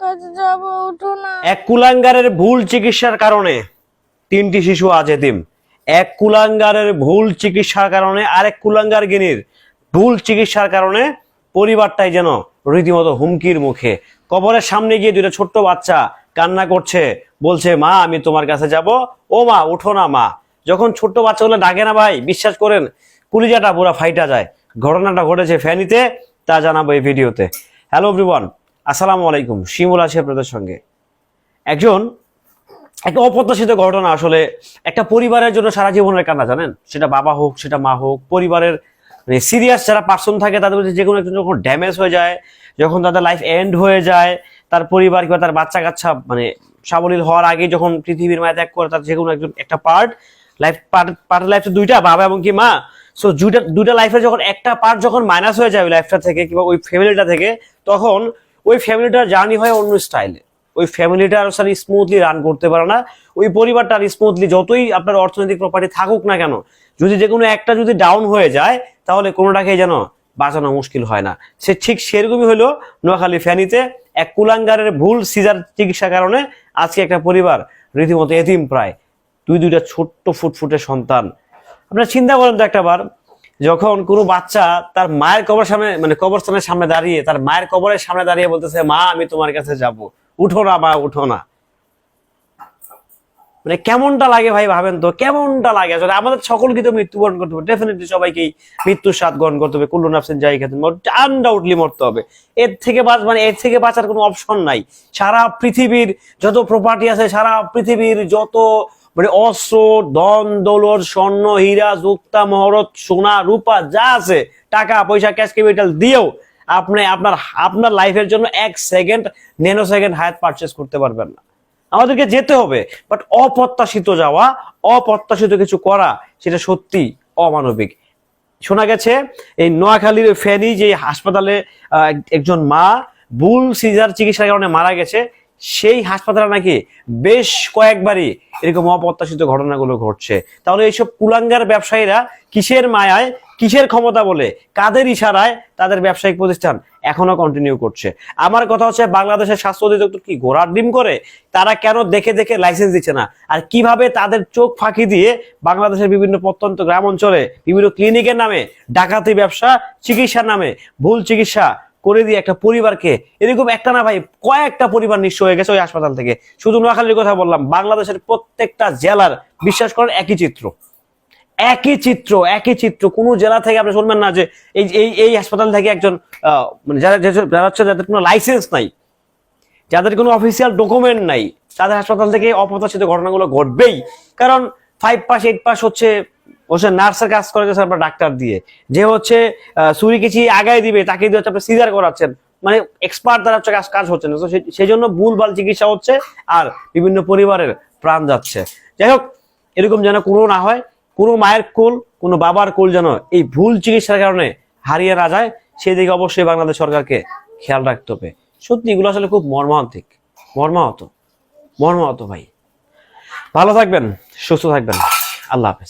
কাছে যাব, উঠো না। এক কুলাঙ্গারের ভুল চিকিৎসার কারণে 3টি শিশু আজ এতিম। এক কুলাঙ্গারের ভুল চিকিৎসার কারণে আরেক কুলাঙ্গার গিনির ভুল চিকিৎসার কারণে পরিবারটাই যেন রীতিমতো হুমকির মুখে। কবরের সামনে গিয়ে দুটো ছোট্ট বাচ্চা কান্না করছে, বলছে মা আমি তোমার কাছে যাব। ও মা উঠো না মা। যখন ছোট্ট বাচ্চাগুলো ডাকে না ভাই, বিশ্বাস করেন কুলিজাটা পুরো ফাইটা যায়। ঘটনাটা ঘটেছে ফেনীতে, তা জানাবো এই ভিডিওতে। হ্যালো এভরিওয়ান, আসসালামু আলাইকুম। শিমুল আছে আপনাদের সঙ্গে। একটা অপ্রত্যাশিত ঘটনা, আসলে একটা পরিবারের জন্য সারা জীবনের কান্না, জানেন, সেটা বাবা হোক সেটা মা হোক। পরিবারের সিরিয়াস যারা পার্সন থাকে তাদের মধ্যে যে কোনো একজন যখন ড্যামেজ হয়ে যায়, যখন তাদের লাইফ এন্ড হয়ে যায়, তার পরিবার কিংবা তার বাচ্চা কাচ্চা সাবলীল হওয়ার আগে যখন পৃথিবীর মায়া ত্যাগ করে, তার যে কোনো একজন একটা পার্ট লাইফ দুইটা, বাবা এবং কি মা। সো দুইটা লাইফের যখন একটা পার্ট যখন মাইনাস হয়ে যায় ওই লাইফটা থেকে কিংবা ওই ফ্যামিলিটা থেকে, তখন ওই ফ্যামিলিটার জার্নি হয় অন্য স্টাইলে। ওই ফ্যামিলিটা আর স্মুথলি রান করতে পারে না। ওই পরিবারটা আর স্মুথলি, যতই আপনার অর্থনৈতিক প্রপার্টি থাকুক না কেন, যদি যে কোনো একটা যদি ডাউন হয়ে যায়, তাহলে কোনোটাকেই যেন বাঁচানো মুশকিল হয় না। সে ঠিক সেরকমই হলো নোয়াখালী ফেনীতে এক কুলাঙ্গারের ভুল সিজার চিকিৎসার কারণে আজকে একটা পরিবার রীতিমতো এতিম, প্রায় দুইটা ছোট্ট ফুটফুটে সন্তান। আপনারা চিন্তা করেন তো একটাবার, যখন কোনো বাচ্চা তার মায়ের কবরস্থানের সামনে দাঁড়িয়ে, তার মায়ের কবরের সামনে দাঁড়িয়ে বলতেছে মা আমি তোমার কাছে যাব, উঠো না মা উঠো না। কেমনটা লাগে ভাই, ভাবেন তো কেমনটা লাগে। আসলে আমাদের সকলকে তো মৃত্যুবরণ করতে হবে, ডেফিনেটলি সবাইকেই মৃত্যুর স্বাদ গ্রহণ করতে হবে। কুল্লু নাফসিন জায়গাতুন মউত, আনডাউটলি মরতে হবে। এর থেকে বাঁচার কোনো অপশন নাই। সারা পৃথিবীর যত প্রপার্টি আছে, সারা পৃথিবীর যত অস্ত্র, ধন দৌলত, স্বর্ণ, হীরা, যুক্তা, মহরত, সোনা, রূপা যা আছে, টাকা পয়সা, ক্যাশ ক্যাপিটাল দিয়েও আপনি আপনার লাইফের জন্য 1 সেকেন্ড, ন্যানো সেকেন্ড হায়াত পারচেস করতে পারবেন না। আমাদেরকে যেতে হবে, বাট অপ্রত্যাশিত যাওয়া, অপ্রত্যাশিত কিছু করা, সেটা সত্যি অমানবিক। শোনা গেছে এই নোয়াখালীর ফেনী যে হাসপাতালে একজন মা ভুল সিজার চিকিৎসার কারণে মারা গেছে, সেই হাসপাতালে নাকি বেশ কয়েকবারই এরকম অপ্রত্যাশিত ঘটনাগুলো ঘটছে। তাহলে এইসব কুলাঙ্গার ব্যবসায়ীরা কিসের মায়ায়, কিসের ক্ষমতা বলে, কাদের ইশারায় তাদের ব্যবসায়িক প্রতিষ্ঠান এখনো কন্টিনিউ করছে? আমার কথা হচ্ছে, বাংলাদেশের স্বাস্থ্য অধিদপ্তর কি ঘোড়ার ডিম করে? তারা কেন দেখে দেখে লাইসেন্স দিচ্ছে না? আর কিভাবে তাদের চোখ ফাঁকি দিয়ে বাংলাদেশের বিভিন্ন প্রত্যন্ত গ্রাম অঞ্চলে বিভিন্ন ক্লিনিকের নামে ডাকাতি ব্যবসা, চিকিৎসার নামে ভুল চিকিৎসা করে দিয়ে একটা পরিবারকে, এরকম একটা না ভাই, কয়েকটা পরিবার নিঃস্ব হয়ে গেছে ওই হাসপাতাল থেকে। শুধু নোয়াখালীর কথা বললাম, বাংলাদেশের প্রত্যেকটা জেলার বিশ্বাস করেন একই চিত্র। কোন জেলা থেকে আপনি শুনবেন না যে এই হাসপাতাল থেকে একজন যাদের কোনো লাইসেন্স নাই, যাদের কোনো অফিসিয়াল ডকুমেন্ট নাই, তাদের হাসপাতাল থেকে অপ্রত্যাশিত ঘটনাগুলো ঘটবেই। কারণ 5 পাস 8 পাস হচ্ছে নার্সের কাজ করে যাচ্ছে আপনার ডাক্তার দিয়ে, যে হচ্ছে ছুরি কেচি আগায় দিবে, তাকে দিয়ে হচ্ছে আপনি সিজার করাচ্ছেন, এক্সপার্ট দ্বারা হচ্ছে কাজ হচ্ছে না। তো সেই জন্য ভুলভাল চিকিৎসা হচ্ছে আর বিভিন্ন পরিবারের প্রাণ যাচ্ছে। যাই হোক, এরকম যেন কোনো না হয়, কোনো মায়ের কোল, কোনো বাবার কোল যেন এই ভুল চিকিৎসার কারণে হারিয়ে না যায়, সেই দিকে অবশ্যই বাংলাদেশ সরকারকে খেয়াল রাখতে হবে। সত্যি এগুলো আসলে খুব মর্মাহত ভাই। ভালো থাকবেন, সুস্থ থাকবেন, আল্লাহ হাফেজ।